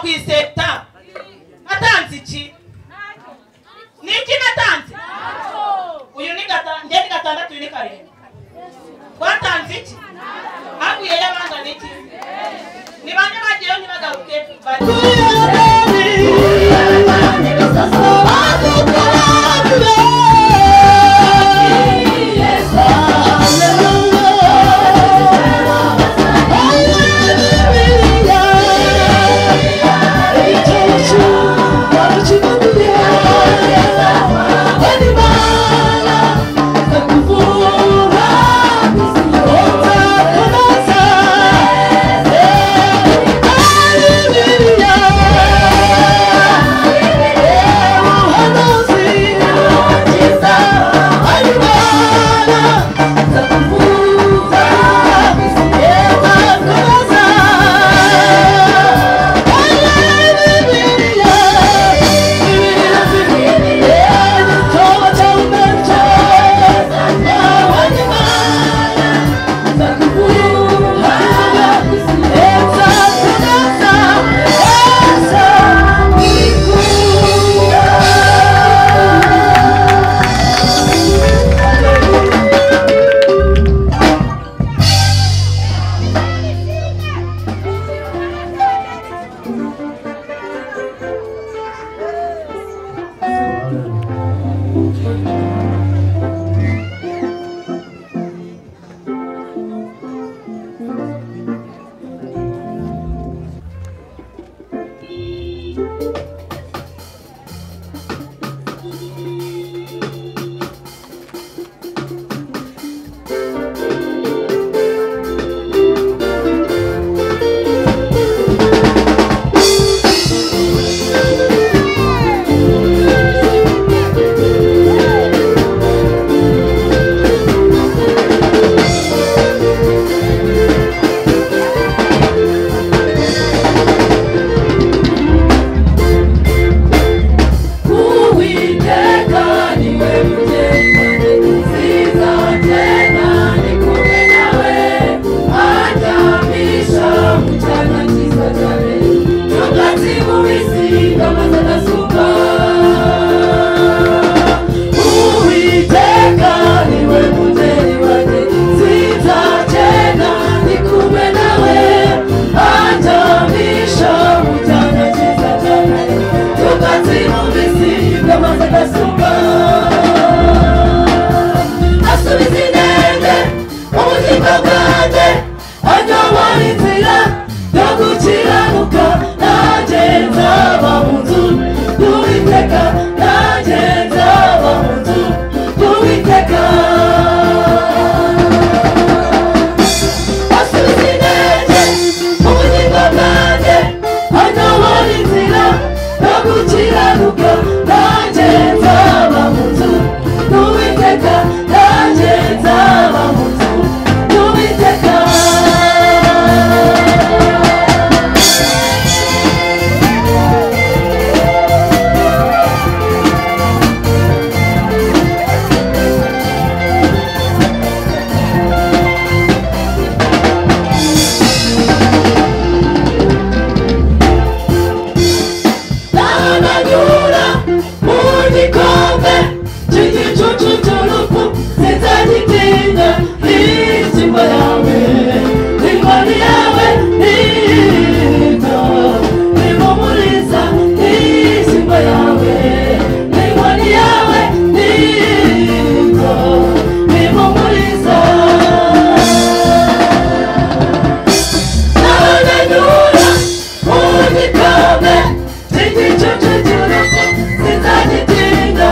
kwiseta atanze iki niki natanze uyu ni gatandatu uyu ni karindwi twatanze iki haguye y'abanga niki ni bande bagiyeyo ntibagaruke Sinzagitinda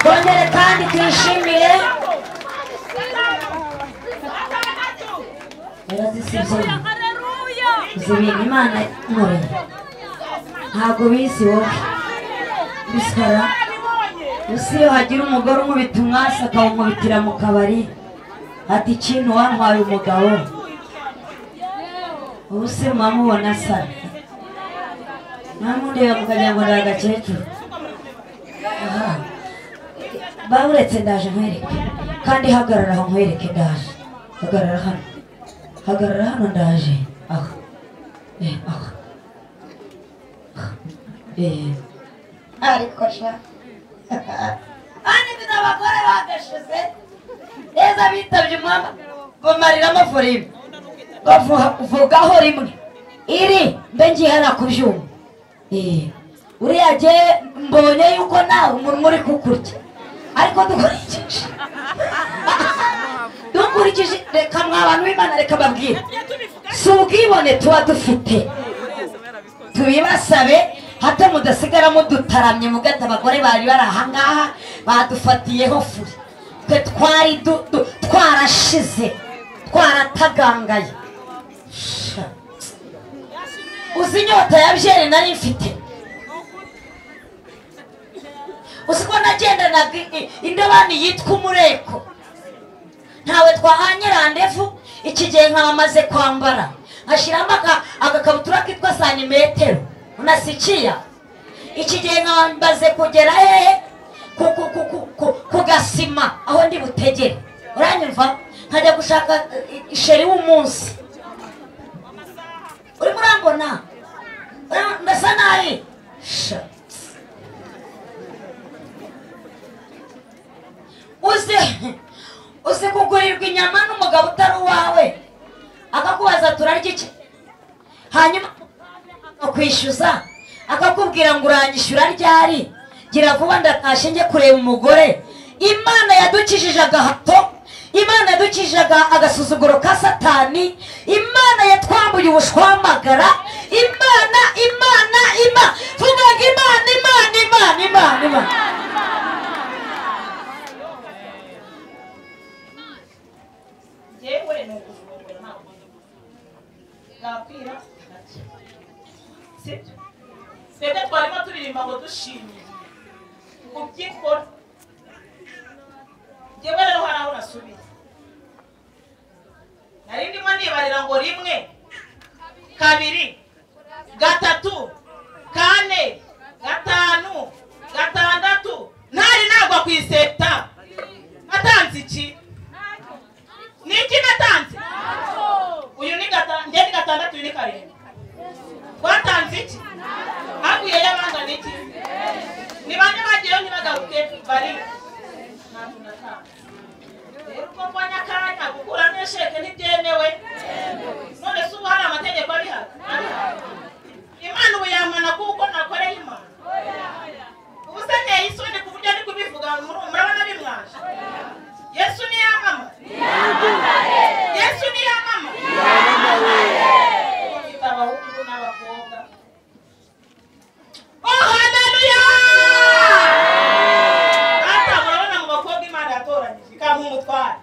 twongere kandi twishimire zibintu Imana nkoreye ntabwo bisi wowe bisara usi iyo hagira umugore umubita umwasi akawumubitira mu kabari ati ikintu wantwaye umugabo ubu se mwamubona asa namundeba mukagira ngo ni agakecuru baburetse ndaje nkwereke kandi hagarara aho nkwereke ndaje hagarara hano ndaje aha ariko sha mfite abagore bagashize neza bitabye umwama bamariramo volume bavugaho rimwe iri mbe ngihera ku byuma uriya jye mbonye yuko nawe umuntu uri kukurya ariko dukurikije reka mwabantu b'Imana reka babwire si ubwibone tuba dufite tubibasabe hato mudasigara mudutaramye mugata abagore bari bari ahangaha badufatiyeho furi twe twari twarashize twaratagangaye uzi inyota ya byeri nari mfite uzi ko nagendanaga indobani yitwa umureko ntawe twahanye randevu iki gihe nkaba maze kwambara nkashyiramo agakabutura kitwa santimetero unasikiya iki gihe nkaba maze kugera hehe ku gasima aho ndi butegere uranyumva nkajya gushaka isheri w'umunsi urimo urambona ndasa nabi uzi kugurirwa inyama n'umugabo utari uwawe akakubaza turarya iki hanyuma akakwishyuza akakubwira ngo uranyishyura ryari gira vuba ndatashye njye kureba umugore Imana yadukijije agahato Imana yadukijije agasuzuguro ka satani Imana yatwambuye ubushwamagara Imana vuga Imana yewe no kuvugana ntabwo gakwira sibyo sede twarimo turirimba ngo dushimye kubyikora yewe rero hari aho nasubiye nari ndimo nibarira ngo rimwe kabiri gatatu kane gatanu gatandatu ntari nagwa ku iseta atanze iki niki natanze uyu ni gatandatu ni karindwi twatanze iki haguye y'abanga niki ni bane bagiyeho ntibagaruke bari ntabwo natanze rero uko mbonye akanya gukura n'esheke ntibyemewe none se ubu hari amategeko ari hano Imana ubu yamana kuko nakoreye Imana ubu se nteye isoni ku buryo ari kubivuga murabona bimwaje Yesu ni yamama Yesu ni yamama ufite abahungu n'abakobwa haleluya ata murabona mu bakobwa Imana yatoranyije ikampa umutware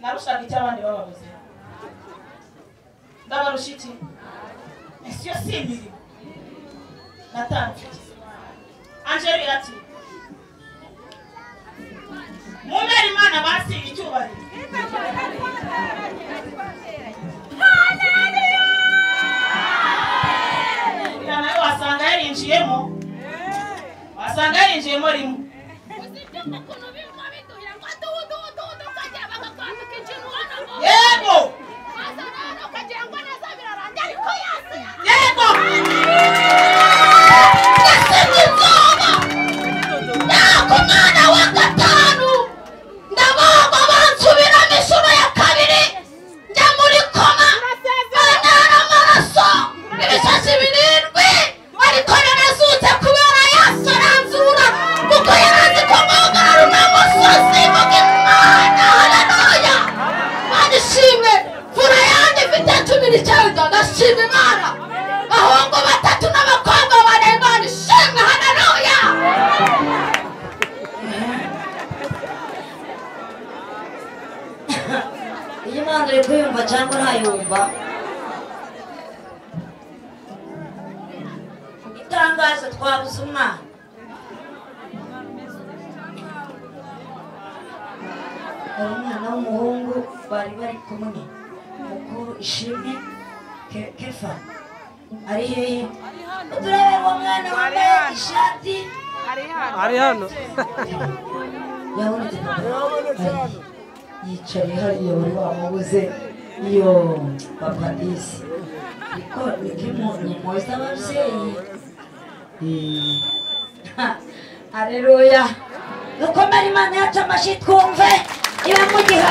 narushaga icyo abandi bababuze ndabarusha iki isi yo si imirimo natanze Angeli ati mumere Imana basi icyubahiro haleluya nawe wasanga yarinjiyemo rimwe yego yego nako mwana wa gatanu ndabagwa bansubiramo inshuro ya kabiri njya muri koma bantara amaraso ibishashi birindwi ariko narazutse kubera yasoranzura kuko iyi mpamvu uri kuyumva cyangwa ntayumva. Itangazo twabuze umwana. Umwana w'umuhungu bari kumwe. Mukuru Ishimwe Kefa ari hehe? Uturebe uwo mwana wambaye ishati ari hano. yabonetse yicaye hariya wari wamubuze. Iyo papa disi niko ni mwoza ababyeyi. Haleluya, dukomere Imana yacu amashyi twumve iba mu gihe